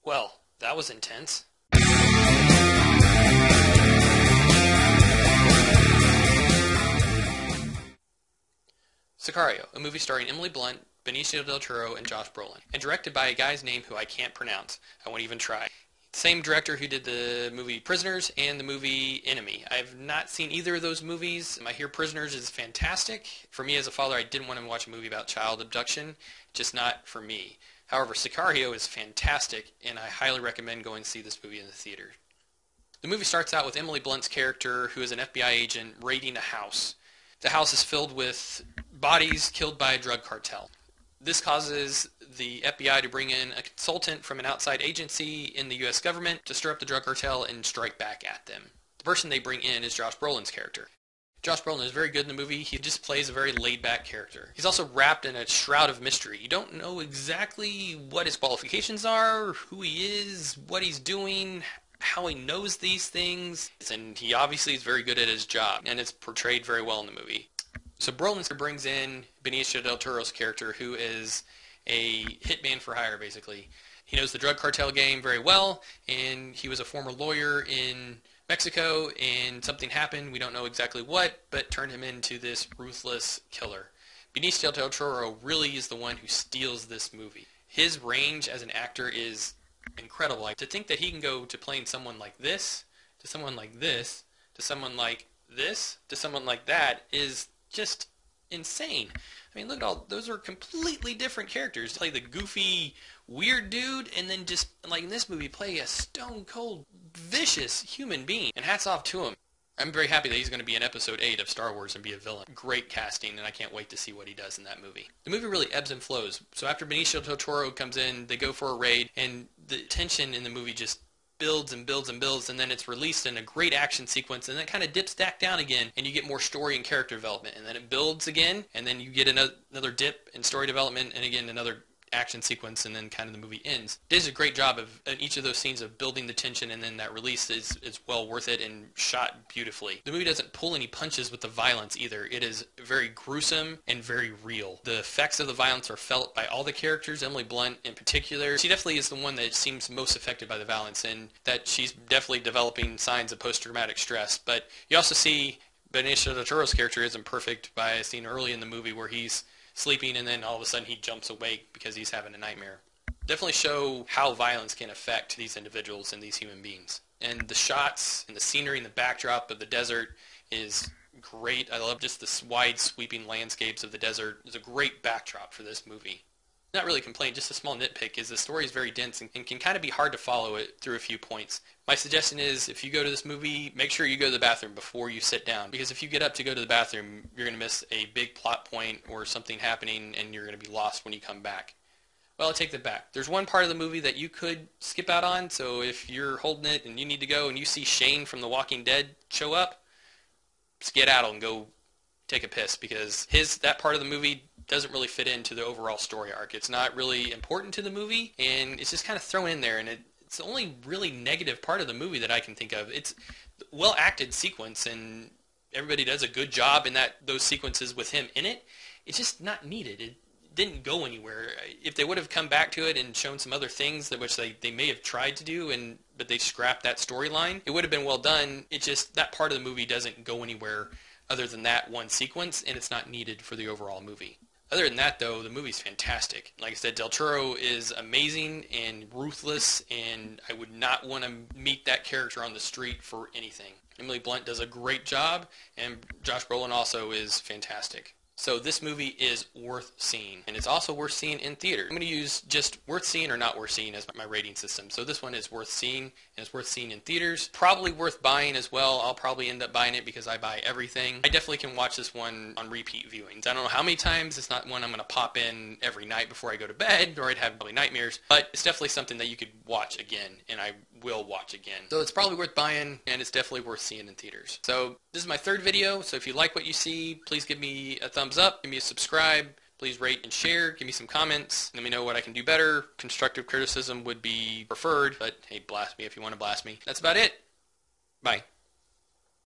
Well, that was intense. Sicario, a movie starring Emily Blunt, Benicio del Toro, and Josh Brolin, and directed by a guy's name who I can't pronounce. I won't even try. Same director who did the movie Prisoners and the movie Enemy. I've not seen either of those movies. I hear Prisoners is fantastic. For me as a father, I didn't want to watch a movie about child abduction. Just not for me. However, Sicario is fantastic, and I highly recommend going to see this movie in the theater. The movie starts out with Emily Blunt's character, who is an FBI agent, raiding a house. The house is filled with bodies killed by a drug cartel. This causes the FBI to bring in a consultant from an outside agency in the U.S. government to stir up the drug cartel and strike back at them. The person they bring in is Josh Brolin's character. Josh Brolin is very good in the movie. He just plays a very laid-back character. He's also wrapped in a shroud of mystery. You don't know exactly what his qualifications are, who he is, what he's doing, how he knows these things, and he obviously is very good at his job, and it's portrayed very well in the movie. So Brolin brings in Benicio del Toro's character, who is a hitman for hire, basically. He knows the drug cartel game very well, and he was a former lawyer in Mexico, and something happened, we don't know exactly what, but turned him into this ruthless killer. Benicio del Toro really is the one who steals this movie. His range as an actor is incredible. Like, to think that he can go to playing someone like this, to someone like this, to someone like this, to someone like that is just insane. I mean, look at all, those are completely different characters. Play the goofy, weird dude, and then just, like in this movie, play a stone-cold, vicious human being. And hats off to him. I'm very happy that he's going to be in Episode 8 of Star Wars and be a villain. Great casting, and I can't wait to see what he does in that movie. The movie really ebbs and flows. So after Benicio del Toro comes in, they go for a raid, and the tension in the movie just builds and builds and builds, and then it's released in a great action sequence, and then it kind of dips back down again, and you get more story and character development, and then it builds again, and then you get another dip in story development, and again another action sequence, and then kind of the movie ends. It does a great job of in each of those scenes of building the tension, and then that release is well worth it and shot beautifully. The movie doesn't pull any punches with the violence either. It is very gruesome and very real. The effects of the violence are felt by all the characters, Emily Blunt in particular. She definitely is the one that seems most affected by the violence, and that she's definitely developing signs of post-traumatic stress. But you also see Benicio del Toro's character isn't perfect by a scene early in the movie where he's sleeping and then all of a sudden he jumps awake because he's having a nightmare. Definitely show how violence can affect these individuals and these human beings. And the shots and the scenery and the backdrop of the desert is great. I love just the wide sweeping landscapes of the desert. It's a great backdrop for this movie. Not really a complaint, just a small nitpick is the story is very dense and can kind of be hard to follow it through a few points. My suggestion is if you go to this movie, make sure you go to the bathroom before you sit down, because if you get up to go to the bathroom, you're going to miss a big plot point or something happening and you're going to be lost when you come back. Well, I take that back. There's one part of the movie that you could skip out on, so if you're holding it and you need to go and you see Shane from The Walking Dead show up, skedaddle and go take a piss, because that part of the movie doesn't really fit into the overall story arc. It's not really important to the movie, and it's just kind of thrown in there, and it's the only really negative part of the movie that I can think of. It's a well-acted sequence, and everybody does a good job in those sequences with him in it. It's just not needed. It didn't go anywhere. If they would have come back to it and shown some other things which they may have tried to do, but they scrapped that storyline, it would have been well done. It's just that part of the movie doesn't go anywhere other than that one sequence, and it's not needed for the overall movie. Other than that, though, the movie's fantastic. Like I said, Del Toro is amazing and ruthless, and I would not want to meet that character on the street for anything. Emily Blunt does a great job, and Josh Brolin also is fantastic. So this movie is worth seeing, and it's also worth seeing in theaters. I'm going to use just worth seeing or not worth seeing as my rating system. So this one is worth seeing, and it's worth seeing in theaters. Probably worth buying as well. I'll probably end up buying it because I buy everything. I definitely can watch this one on repeat viewings. I don't know how many times. It's not one I'm going to pop in every night before I go to bed, or I'd have probably nightmares. But it's definitely something that you could watch again, and I will watch again. So it's probably worth buying, and it's definitely worth seeing in theaters. So this is my third video, so if you like what you see, please give me a thumbs up, give me a subscribe, please rate and share, give me some comments, let me know what I can do better. Constructive criticism would be preferred, but hey, blast me if you want to blast me. That's about it. Bye.